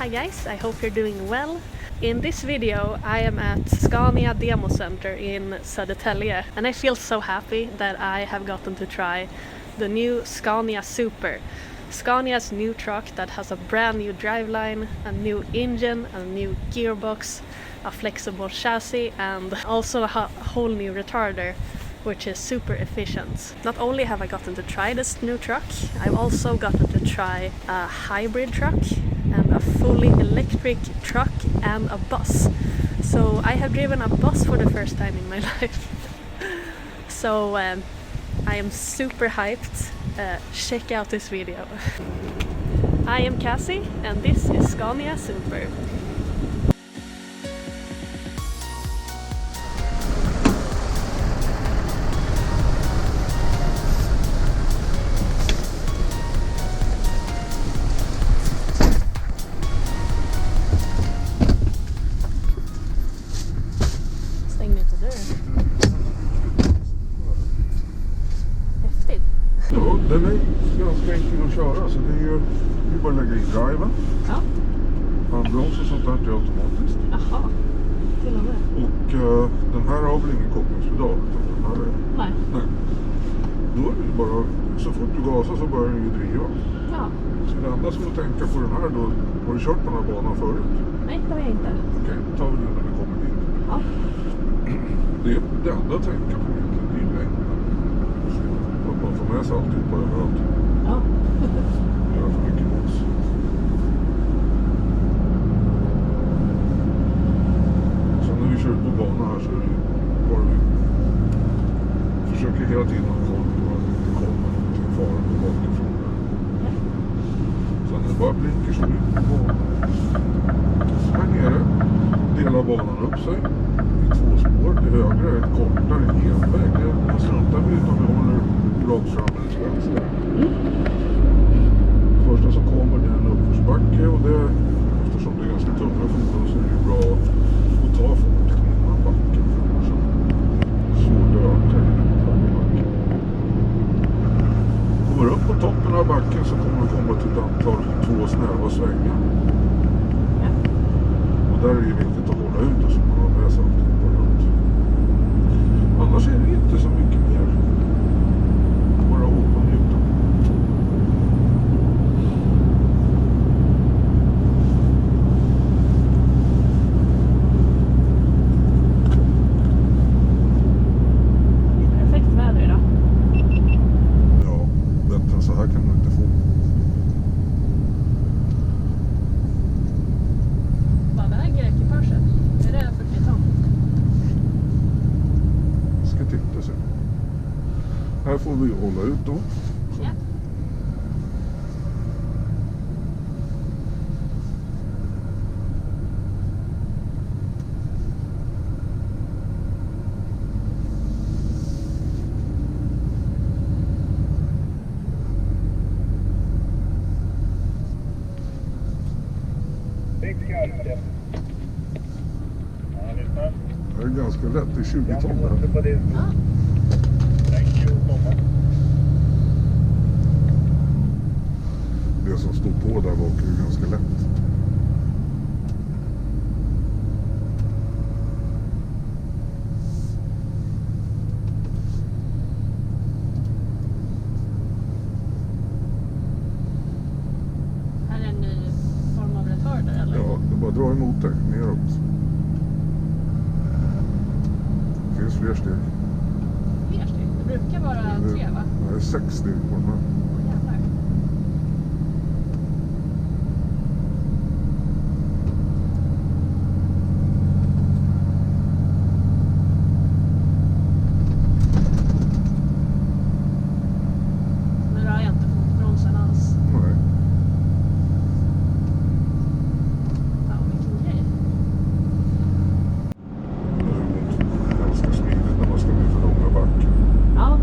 Hi guys, I hope you're doing well. In this video I am at Scania Demo Center in Södertälje and I feel so happy that I have gotten to try the new Scania Super. Scania's new truck that has a brand new driveline, a new engine, a new gearbox, a flexible chassis and also a whole new retarder, which is super efficient. Not only have I gotten to try this new truck, I've also gotten to try a hybrid truck and a fully electric truck and a bus. So I have driven a bus for the first time in my life. So I am super hyped. Check out this video. I am Cassie and this is Scania Super. Stäng inte dörren. Häftigt. Ja, den är ganska enkel att köra så det är ju bara att lägga in driven. Ja. Handbroms och sånt där är automatiskt. Jaha, till och med. Och den här har väl ingen kopplingspedal. Den här är... Nej. Nej. Då är det ju bara, så fort du gasar så börjar den ju driva. Ja. Så det enda som att tänka på den här då, har du kört på den här banan förut? Nej, det har jag inte. Okej, då tar vi den när vi kommer dit. Ja. Det enda att tänka på egentligen, det är ju längden. Att man får med sig alltihopa överallt. Ja. Gör för mycket gods. Så när vi kör på banan här så är det bara vi försöker hela tiden ha koll på att det inte kommer någonting fara på bakifrån där. Sen är det bara blinkers som är på banan. Här nere delar banan upp sig i två spår. Det högra är ett kortare genväg. Det struntar vi utan vi håller rakt fram eller till vänster. Första som kommer det är en uppförsbacke och det, eftersom det är ganska tunga fordon så är det bra att ta fort innan backen för det är så svårt att öka i backen. Kommer upp på toppen av backen så kommer vi komma till ett antal två snäva svängar. Och där är det viktigt att hålla ut och så man har med sig allting på runt. Annars är det inte så mycket mer. Bara åka och njuta. Perfekt väder idag. Ja, bättre än så här kan man inte få. Vad väger ekipaget? Är det 40 ton? Ska titta sig. Här får vi hålla ut då. Ja. Det är ganska lätt, det är 20 ton där. Ja. Det som står på där bak är ganska lätt. Här är en ny form av retarder eller? Ja, det bara dra emot dig neråt. Det finns fler steg. Fler steg? Det brukar vara 3 va? Det är 6 steg på den här. Åh jävlar. Nu rör jag inte fotbromsen alls. Nej. Fan vilken grej. Det är ganska smidigt när man ska ner för långa backen. Ja.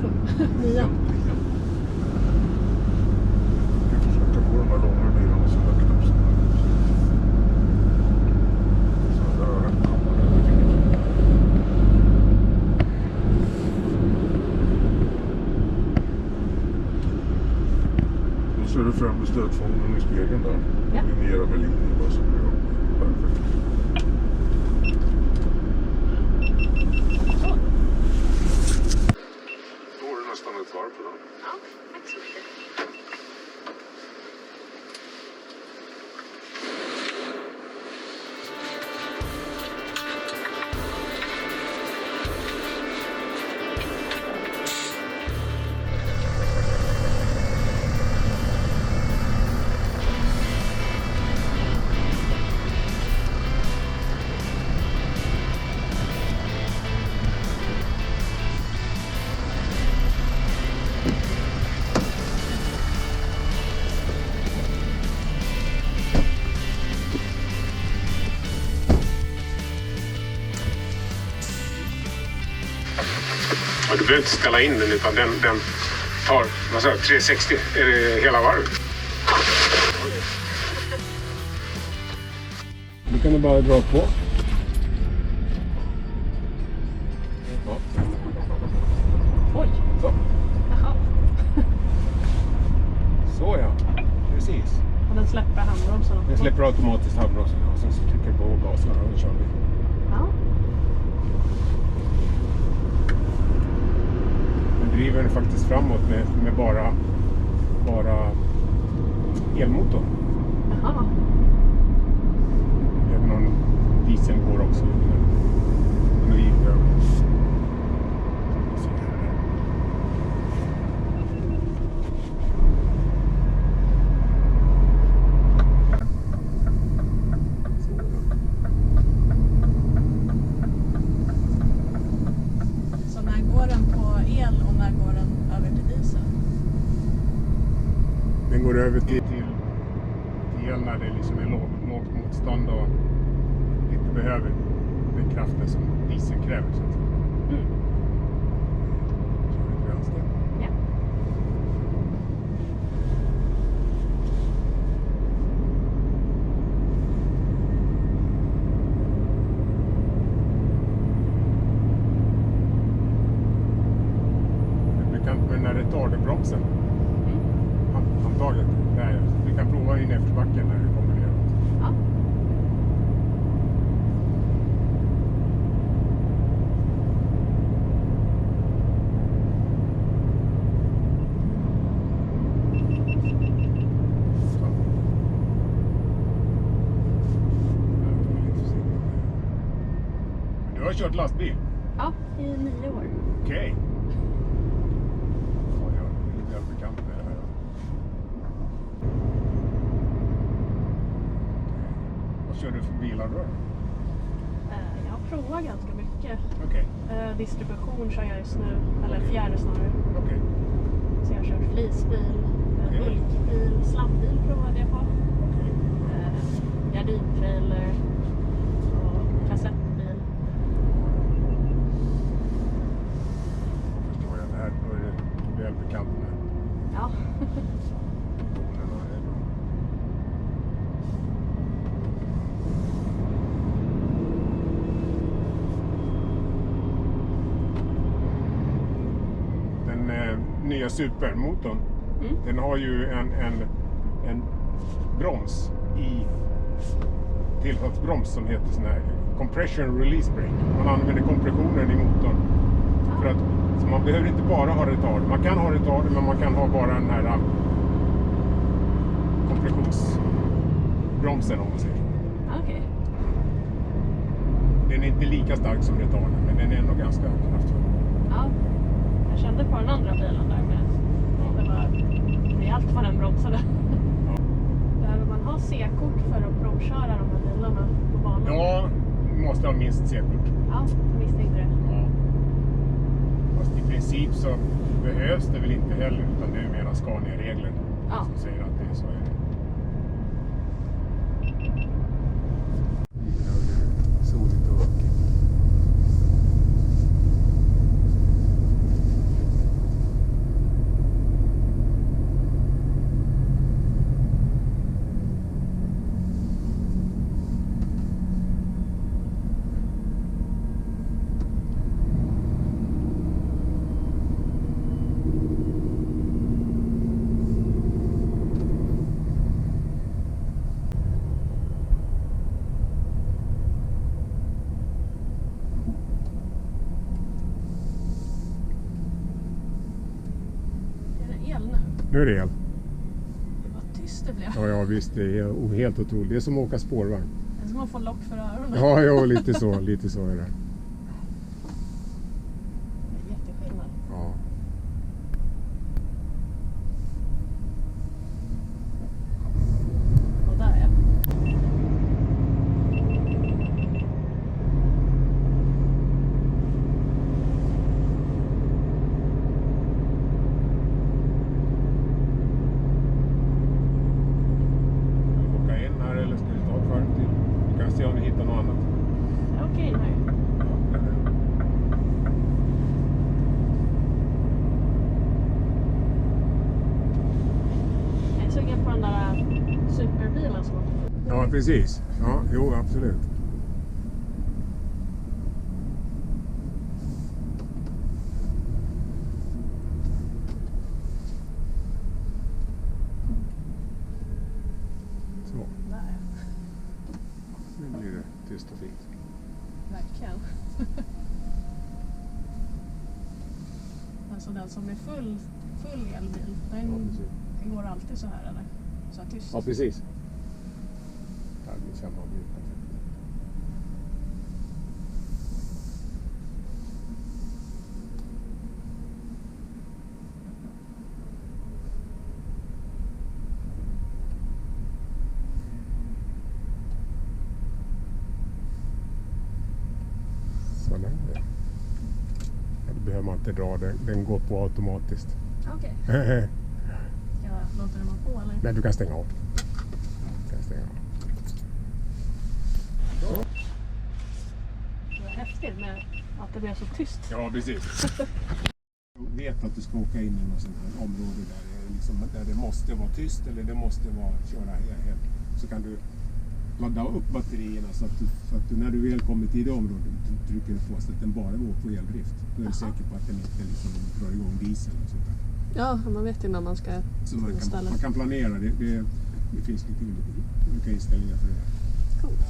Nej. Nya. Jag försöker få de här långa bilarna så högt upp som möjligt. Så där är det. Då ser du främre stötfångaren i spegeln där. Ja. Linjera med linjen bara så blir det perfekt. Så. Då är det nästan ett varv på den. Ja, tack så mycket. Ja, du behöver inte ställa in den utan den tar, vad sa jag, 360 är det hela varvet. Nu kan du bara dra på. Ja. Oj. Så. Jaha. Så ja, precis. Och den släpper handbromsen också. Den släpper automatiskt handbromsen och sen så trycker du på gasen och då kör vi. Ja. Den driver den faktiskt framåt med bara elmotor. Jaha. Även om dieseln går också. Men vi gör Så när går den på el och när går den över till diesel? den går över till el när det liksom är lågt motstånd och inte behöver den kraften som dieseln kräver. Så att Mm. kör vi till vänster. Ja. Det är bekant med den här retarderbromsen. Handtaget. Där. Du kan prova i nedförsbacken när du kommer neråt. Ja. Så. Men du har kört lastbil? Ja, i 9 år. Okej. Ja, jag är lite väl bekant med det här. Vad kör du för bilar då? Jag har provat ganska mycket. Okej. Distribution kör jag just nu, eller fjärde snarare. Okej. Så jag har kört flisbil, Okej. bulkbil, slambil provade jag på. Okej. Gardintrailer och kassettbil. Förstår jag. Det här då är det väl bekant med Ja. tonerna. Det är bra. Den nya supermotorn, den har ju en broms i tillsatsbroms som heter sån här compression release brake. Man använder kompressionen i motorn. För att, så man behöver inte bara ha retard. Man kan ha retard, men man kan ha bara den här kompressionsbromsen om man säger så. Okej. Den är inte lika stark som retarden, men den är ändå ganska kraftfull. Ja. Jag kände på den andra bilen där med. Det var rejält vad den bromsade. Ja. Behöver man ha C-kort för att provköra de här bilarna på banan? Ja, du måste ha minst C-kort. Ja, jag misstänkte det. Ja. Fast i princip så behövs det väl inte heller, utan det är mera Scania-regler Ja. som säger att det är så. Är det. Soligt och vackert. Nu är det el. Vad tyst det blev. Ja, visst. Det är helt otroligt. Det är som att åka spårvagn. Det är som att få lock för öronen. Ja, lite så. Lite så är det. Det är jätteskillnad. Ja. Och där ja. Åka in här eller ska vi ta ett varv till? Vi kan se om vi hittar något annat. Okej, nej. Jag är sugen på den där superbilen som Ja, precis. Ja, jo, absolut. Så, där ja. nu blir det tyst och fint. Verkligen. Alltså den som är full elbil, Ja, den precis. går alltid så här eller? Så här tyst. Ja, precis. Här blir samma bild. Så där är det. Ja, då behöver man inte dra den. Den går på automatiskt. Okej. Ska jag låta den vara på eller? Nej, du kan stänga av. Du kan stänga av. Det var häftigt med att det blev så tyst. Ja, precis. Jag vet att du ska åka in i något sånt här område där det måste vara tyst eller det måste vara köra helt. Så kan du ladda upp batterierna så att du när du väl kommer till det området trycker på så att den bara går på eldrift. Då är du säker på att den inte drar igång diesel och sånt där. Ja, man vet innan man ska Så man kan planera. Det finns lite olika inställningar för det. Coolt.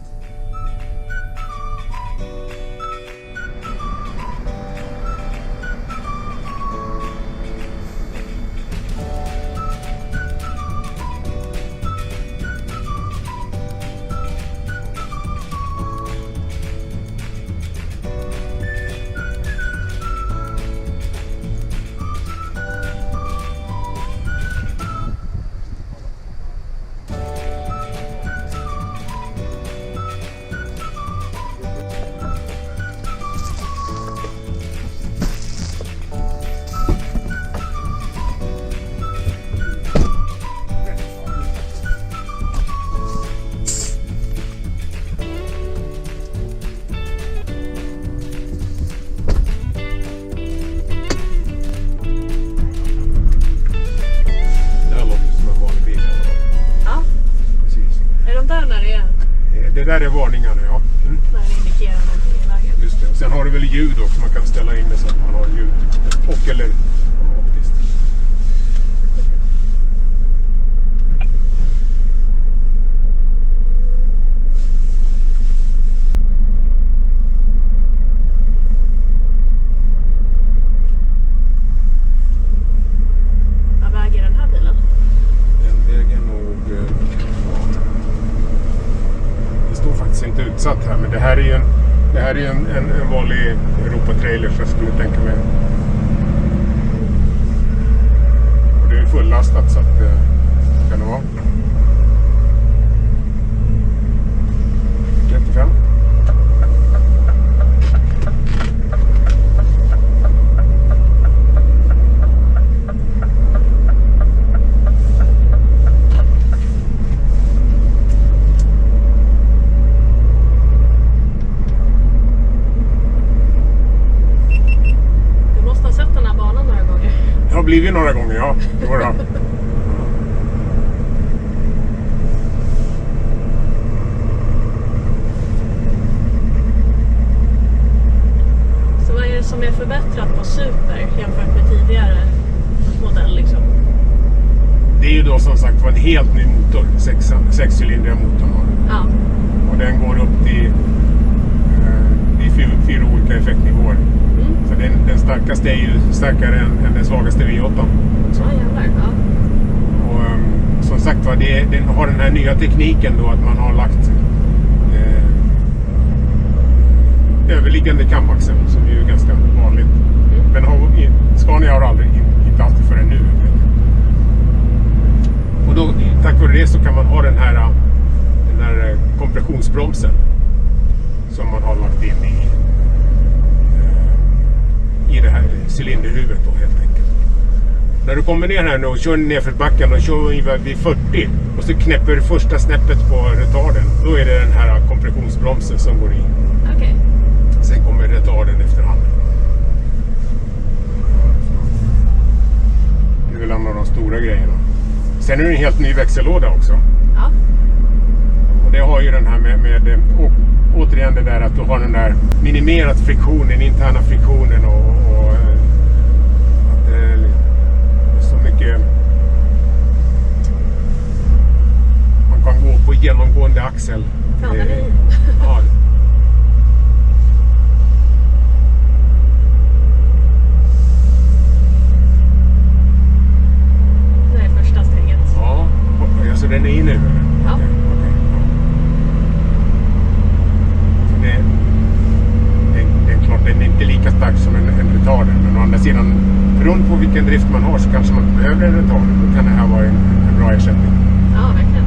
Det där är varningarna, ja. Mm. När det indikerar någonting i vägen. Just det. Och sen har du väl ljud också, man kan ställa in det så att man har ljud. Och eller optiskt. Vad väger den här bilen? Den väger nog... Det står faktiskt inte utsatt här, men det här är ju en vanlig Europa-trailer så jag skulle tänka mig. Och det är fullastat så att kan det vara 35. Det har blivit några gånger, ja. Det var det. Så vad är det som är förbättrat på Super jämfört med tidigare modell liksom? Det är ju då som sagt en helt ny motor. 6-cylindriga motorn har. Ja. Och den går upp till fyra olika effektnivåer. Så den starkaste är ju starkare än den svagaste V8. Så. Ja, jävlar. Ja. sagt var, den har den här nya tekniken då att man har lagt överliggande kamaxel som är ju ganska vanligt. Men Scania har aldrig inte haft det förrän nu. Och då, tack vare det så kan man ha den här kompressionsbromsen som man har lagt in i det här cylinderhuvudet då helt enkelt. När du kommer ner här nu och kör ner för backen och kör ungefär vid 40 och så knäpper du första snäppet på retarden, då är det den här kompressionsbromsen som går in. Okej. Sen kommer retarden efterhand. Det är väl en av de stora grejerna. Sen är det en helt ny växellåda också. Ja. Och det har ju den här med återigen det där att du har den där minimerat friktionen, interna friktionen och att det är så mycket man kan gå på genomgående axel. Ja, den är i. Ja. Det är första steget. Ja, alltså den är i nu? Ja. Okej. Så det är klart, den är inte lika stark som en retarder. Men å andra sidan, beroende på vilken drift man har så kanske man inte behöver en retarder. Då kan det här vara en bra ersättning. Ja, verkligen.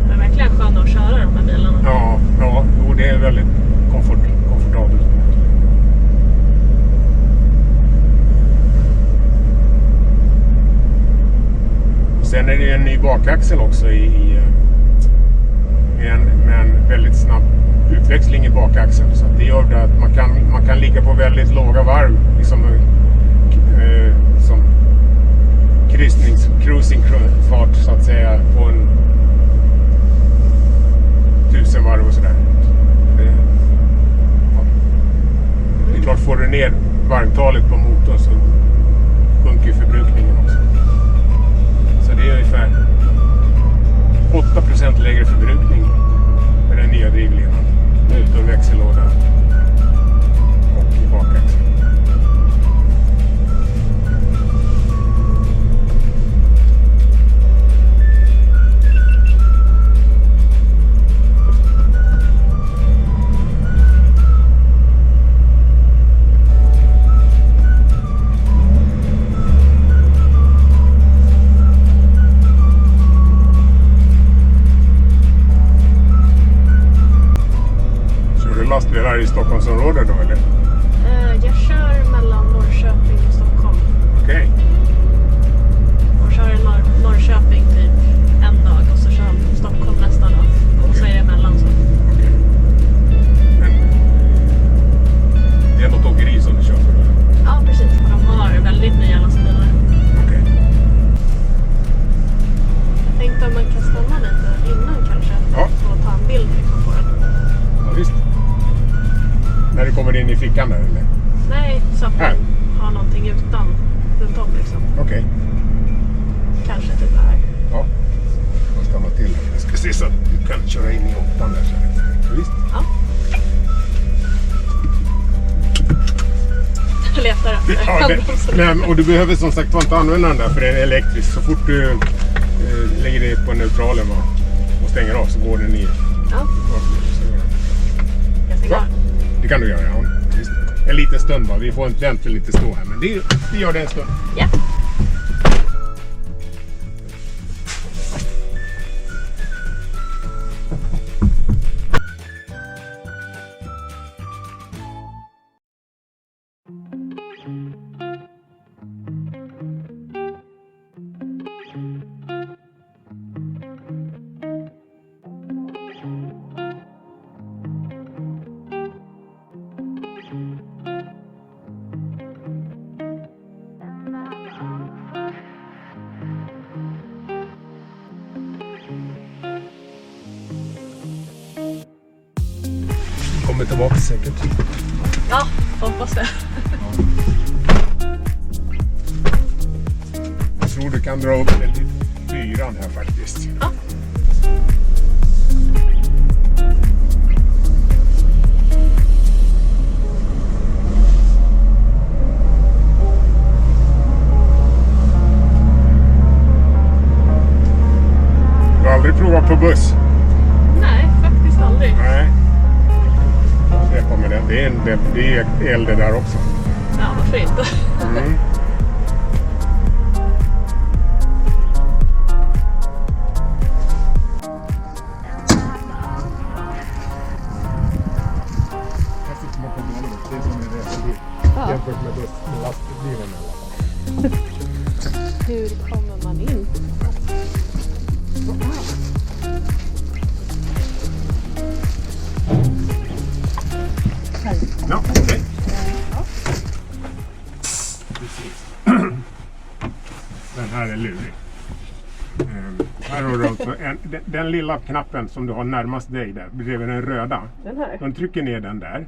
Det är verkligen skönt att köra de här bilarna. Ja, jo, det är väldigt komfortabelt. Sen är det en ny bakaxel också med en väldigt snabb utväxling i bakaxeln. Så att det gör att man kan ligga på väldigt låga varv. Liksom, som cruisingfart så att säga på en 1000 varv och sådär. Det är klart, får du ner varvtalet på motorn så sjunker förbrukningen också. Så det är ungefär 8% lägre förbrukning med den nya drivlinan. Motor, växellåda och i bakaxeln. Lastbilar i Stockholmsområdet då, eller? Jag kör mellan Norrköping och Stockholm. Okej. Och kör i Norrköping typ en dag och så kör jag Stockholm nästa dag. Och så är det emellan så. Okej. Men det är något åkeri som du kör för? Eller? Ja, precis. Och de har väldigt nya lastbilar. Okej. Jag tänkte om man kan stanna lite innan kanske. Ja. Och ta en bild liksom på den. Ja, visst. När du kommer in i fickan där, eller? Nej, så att Här. man har någonting utan runt om liksom. Okej. Kanske typ här. Ja. Jag stannar till här. Jag ska se så att du kan köra in i 8 där sen. Ja, visst. Ja. Jag letar efter. Ja, och du behöver som sagt inte använda den där för den är elektrisk. Så fort du lägger det på neutralen och stänger av så går den i. Ja, jag stänger Ja, av. det kan du göra. Ja. Visst. En liten stund bara. Vi får inte vänta lite stå här. Men det gör det en stund. Ja. Kommer tillbaka säkert. Ja, hoppas det. tror du kan dra upp den till 4 här faktiskt. Ja. Du har aldrig provat på buss? Nej, faktiskt aldrig. Nej. Se på med den. Det är el det där också. Ja, vad fint. Mm. Här sitter man på golvet. Det är som en resebil. Ja. Jämfört med lastbilen i alla fall. Hur kommer man in? Ja, okej. Precis. Den här är lurig. Här har du alltså den lilla knappen som du har närmast dig där, bredvid den röda. Den här? Du trycker ner den där.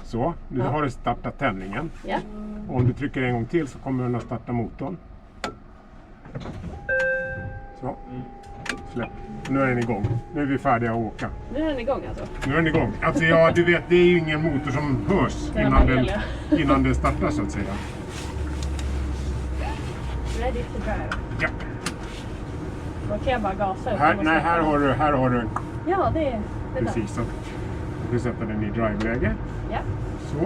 Så, nu har du startat tändningen. Ja. Och om du trycker en gång till så kommer den att starta motorn. Så, släpp. Nu är den igång. Nu är vi färdiga att åka. Nu är den igång alltså? Nu är den igång. Alltså ja, du vet, det är ju ingen motor som hörs innan den startar så att säga. Ready to drive. Ja. Då kan jag bara gasa upp. Nej, här har du Ja, det är precis så. Du sätter den i drive-läge. Ja. Så.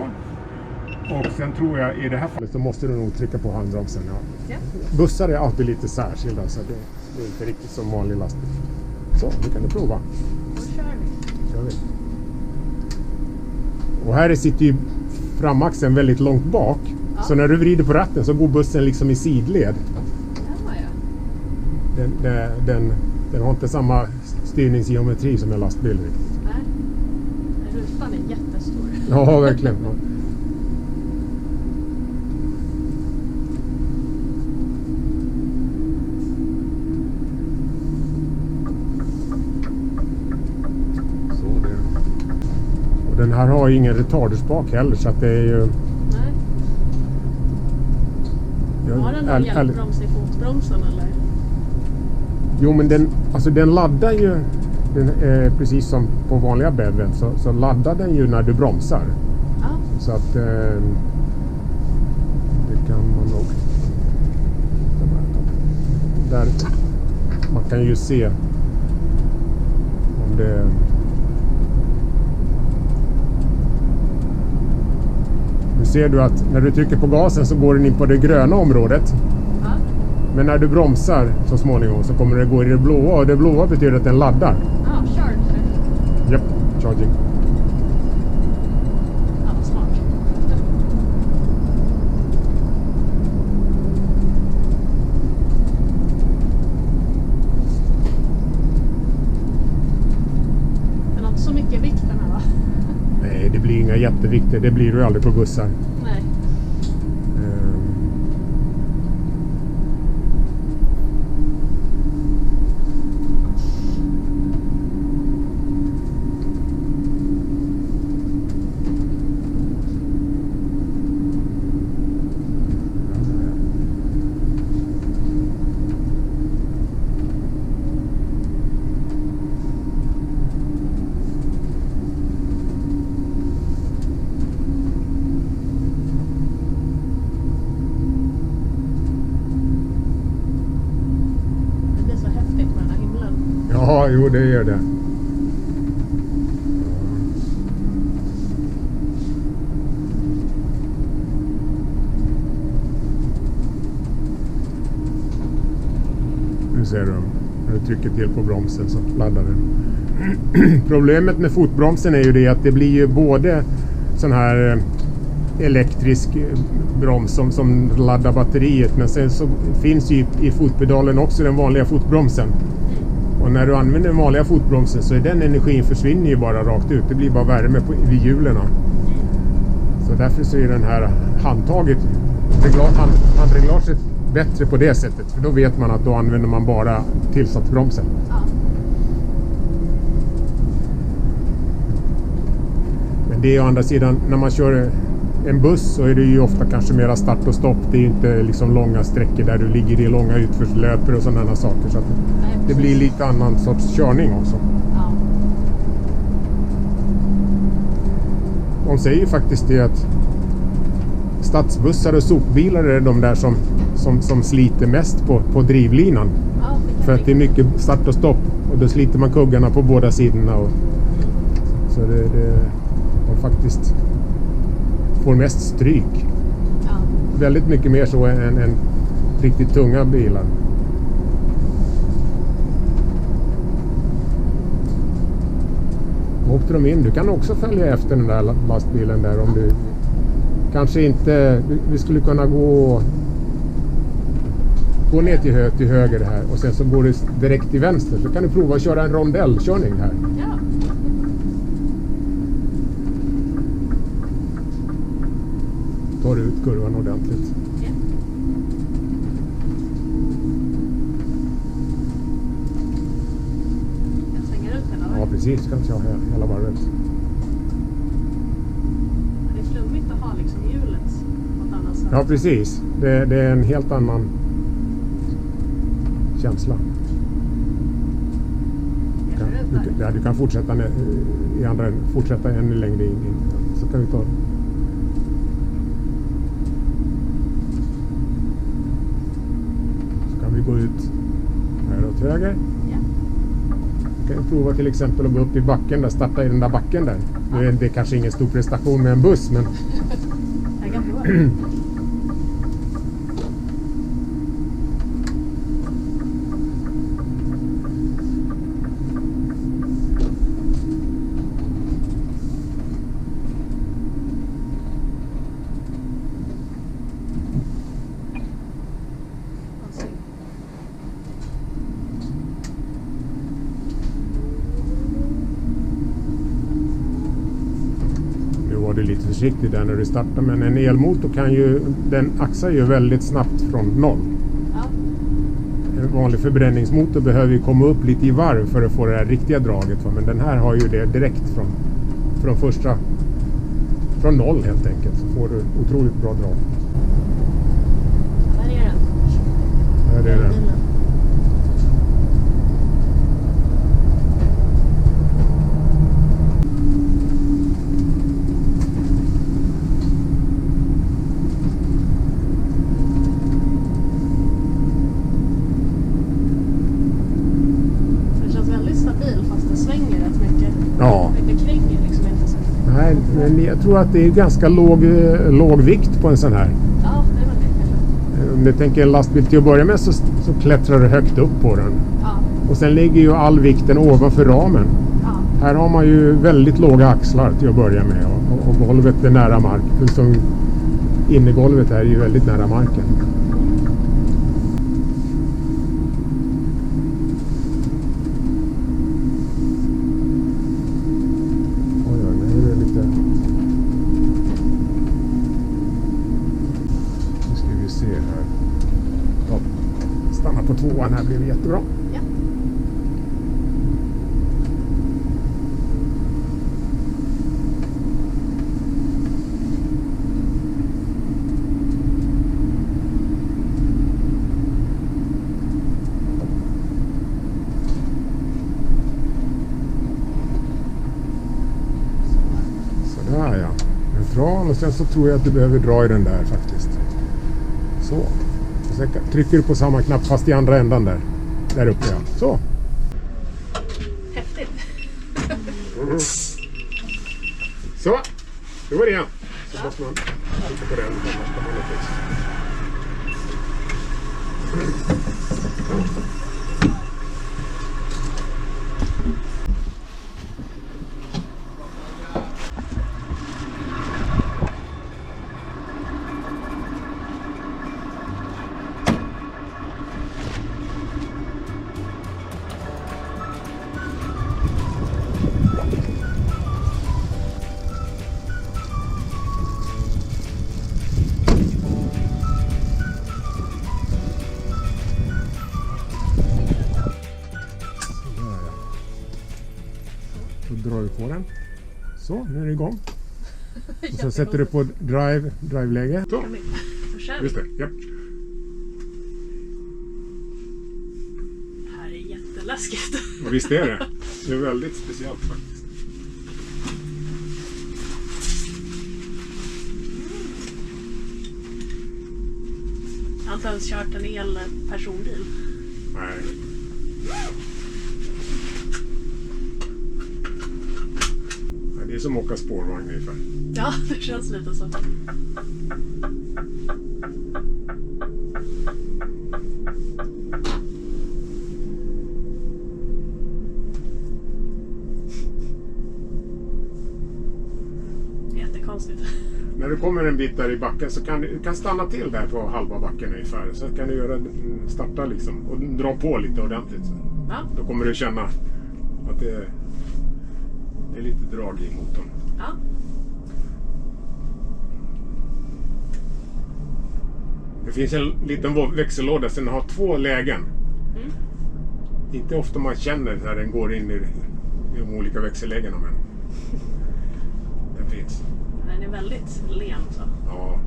Och sen tror jag i det här fallet så måste du nog trycka på handbromsen. Ja. Ja. Bussar är alltid lite särskilda så det är inte riktigt som vanlig lastbil. Så, nu kan du prova. Då kör vi. Kör vi. Och här sitter ju framaxeln väldigt långt bak. Ja. Så när du vrider på ratten så går bussen liksom i sidled. Ja. Den har inte samma styrningsgeometri som en lastbil riktigt. Nej. Rutan är jättestor. Ja, verkligen. Ja. Och den här har ju ingen retarderspak heller så att det är ju... Nej. Har den någon hjälpbroms i fotbromsen eller? Jo, men den laddar ju precis som på vanliga bädven så laddar den ju när du bromsar. Ja. Så att det kan man nog... Där man kan ju se om det... Nu ser du att när du trycker på gasen så går den in på det gröna området. Ja. Men när du bromsar så småningom så kommer det gå i det blåa. Och det blåa betyder att den laddar. Ja, charge. Japp, charging. Ja, vad smart. Den har inte så mycket vikt den här va? Nej, det blir inga jättevikter. Det blir du aldrig på bussar. Nej. Det blir så häftigt med den här himlen. Ja, jo det gör det. Nu ser du, när du trycker till på bromsen så laddar den. Problemet med fotbromsen är ju det att det blir ju både sån här elektrisk broms som laddar batteriet, men sen så finns ju i fotpedalen också den vanliga fotbromsen. Och när du använder den vanliga fotbromsen så är den energin försvinner ju bara rakt ut. Det blir bara värme vid hjulen. Så därför så är den här handreglaget bättre på det sättet. För då vet man att då använder man bara tillsatsbromsen. Ja. Men det är å andra sidan när man kör en buss så är det ju ofta kanske mera start och stopp. Det är ju inte liksom långa sträckor där du ligger i långa utförslöper och sådana saker. Så att det blir lite annan sorts körning också. Ja. De säger faktiskt det att stadsbussar och sopbilar är de där som sliter mest på drivlinan. Ja, För att det är mycket start och stopp. Och då sliter man kuggarna på båda sidorna. Så de faktiskt får mest stryk. Ja. Väldigt mycket mer så än riktigt tunga bilar. Åkte de in. Du kan också följa efter den där lastbilen där om du kanske inte... Vi skulle kunna gå ner till höger här och sen så går du direkt till vänster. Så kan du prova att köra en rondellkörning här. Ja. Tar ut kurvan ordentligt. Ja. Jag svänger ut hela Ja, vägen. precis. Kan köra hela varvet. Det är flummigt att ha liksom hjulet på ett annat sätt. Ja, precis. Det är en helt annan känsla. Du kan fortsätta fortsätta ännu längre in. Så kan vi ta. Så kan vi gå ut här åt höger. Ja. Kan vi prova till exempel att gå upp i backen där, starta i den där backen där. Nu är det kanske ingen stor prestation med en buss, men Jag kan prova. var du lite försiktig där när du startar. Men en elmotor den axar ju väldigt snabbt från noll. Ja. En vanlig förbränningsmotor behöver ju komma upp lite i varv för att få det här riktiga draget. Men den här har ju det direkt från första, från noll helt enkelt. Så får du otroligt bra drag. Där är den. Där är den. Ja. Det kränger liksom inte så. Nej, men jag tror att det är ganska låg vikt på en sån här. Ja, det var det kanske. Om du tänker en lastbil till att börja med så klättrar du högt upp på den. Ja. Och sen ligger ju all vikten ovanför ramen. Ja. Här har man ju väldigt låga axlar till att börja med. Och golvet är nära marken. Som innergolvet är ju väldigt nära marken. Stanna på tvåan här blir jättebra. Ja. Sådär ja. Neutral och sen så tror jag att du behöver dra i den där faktiskt. Så. Och sen trycker du på samma knapp fast i andra ändan där. Där uppe ja. Så. Häftigt. Så. Då var det igen. Så måste man trycka på den. Annars kan man inte. Då drar vi på den. Så, nu är det igång. Så sätter du på drive-läge. Så, Då kör vi. just det. Ja. Det här är jätteläskigt. Och visst är det. Det är väldigt speciellt faktiskt. Jag har inte ens kört en elpersonbil. Nej. Nej, det är som att åka spårvagn ungefär. Ja, det känns lite så. Jättekonstigt. När du kommer en bit där i backen så kan du kan stanna till där på halva backen ungefär. Så kan du starta liksom och dra på lite ordentligt. Ja, Då kommer du känna att det är lite drag i motorn. ja. Det finns en liten växellåda så den har 2 lägen. Mm. Inte ofta man känner när den går in i de olika växellägena, men den finns. Den är väldigt len så. Ja.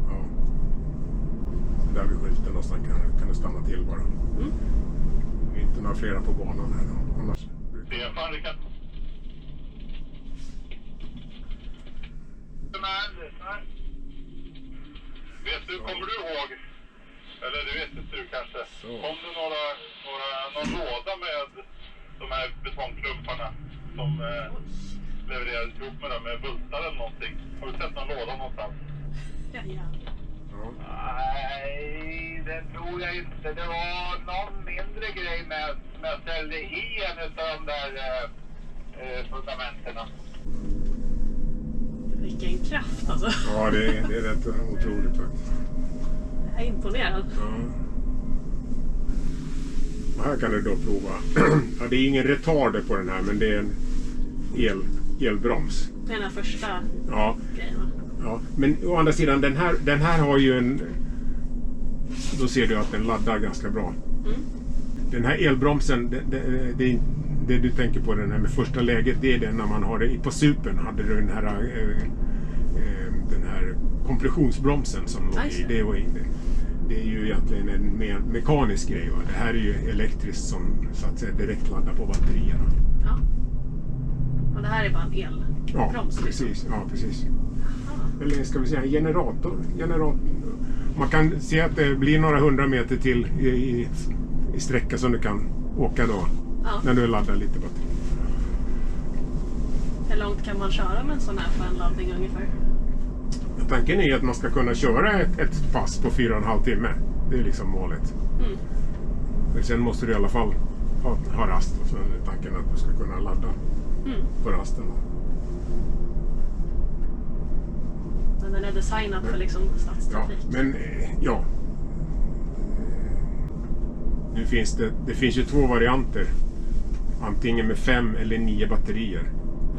Så där vid skylten någonstans kan du stanna till bara. Mm. Det är inte några flera på banan här då. Annars... Stefan, Rickard. Vet du, kommer du ihåg, eller det vet inte du kanske, kom det någon låda med de här betongklumparna som levererades ihop med bultar eller någonting? Har du sett någon låda någonstans? Ja. Ja. Nej, det tror jag inte. Det var någon mindre grej med som jag ställde i en av de där fundamenterna. Vilken kraft alltså. Ja, det är rätt otroligt faktiskt. Jag är imponerad. Ja. Och här kan du då prova. Ja, det är ingen retarder på den här, men det är en elbroms. Det är den första Ja. grejen. Ja, men å andra sidan, den här har ju en... Då ser du att den laddar ganska bra. Mm. Den här elbromsen, det du tänker på den här med första läget, det är den när man har det på supen. Hade du den här kompressionsbromsen som låg i. Det är ju egentligen en mekanisk grej. Va? Det här är ju elektriskt som så att säga direkt laddar på batterierna. Ja. Och det här är bara en elbroms. Ja, precis. Ja, precis. Eller ska vi säga en generator. Man kan se att det blir några 100 meter till i sträcka som du kan åka då. Ja. När du laddar lite batteri. Hur långt kan man köra med en sån här på en laddning ungefär? Tanken är att man ska kunna köra ett pass på 4,5 timme. Det är liksom målet. Mm. Men sen måste du i alla fall ha rast. Och så är tanken att du ska kunna ladda på rasten. Men den är designad för liksom stadstrafik. Ja, men ja. Nu finns det finns ju 2 varianter. Antingen med 5 eller 9 batterier.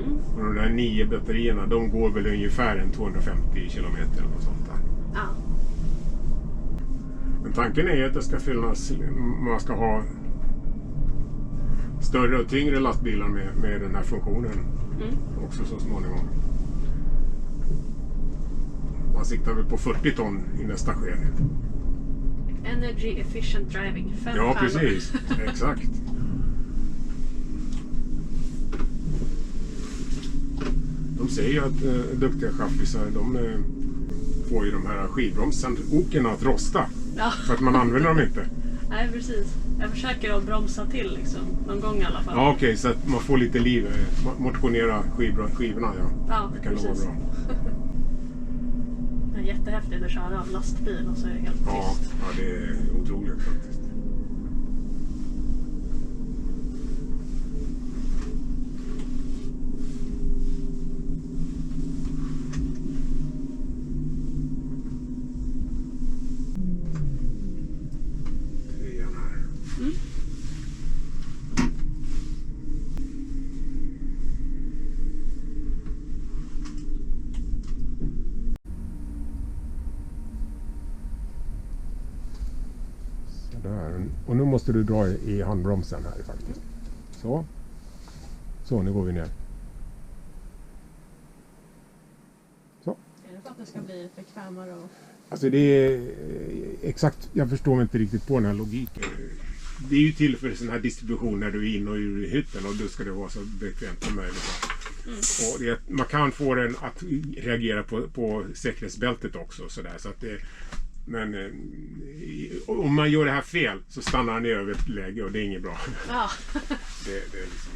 Mm. Och de där 9 batterierna, de går väl ungefär en 250 kilometer eller något sånt där. Ja. Men tanken är att det ska finnas, man ska ha större och tyngre lastbilar med den här funktionen också så småningom. Man siktar väl på 40 ton i nästa skede. Energy efficient driving. 5 Ja, pannor. precis. Exakt. De säger ju att duktiga chaffisar, de får ju de här skivbromsåkerna att rosta. Ja. För att man använder dem inte. Nej, precis. Jag försöker att bromsa till liksom. Någon gång i alla fall. Ja, okej, så att man får lite liv. Motionera skivorna, ja. Ja, Det kan nog vara precis. bra. Det är jättehäftigt att köra av lastbil och så är det helt Ja, tyst. ja, det är otroligt faktiskt. Trean här. Där. Och nu måste du dra i handbromsen här faktiskt. Så. Så, nu går vi ner. Så. Är att det ska bli bekvämare och... Alltså det är exakt, jag förstår inte riktigt på den här logiken. Det är ju till för sån här distribution när du är in och ur hytten och då ska det vara så bekvämt som möjligt. Och man kan få den att reagera på säkerhetsbältet också. Så att det, men om man gör det här fel så stannar den i över ett läge och det är inget bra. Ja. Det är liksom...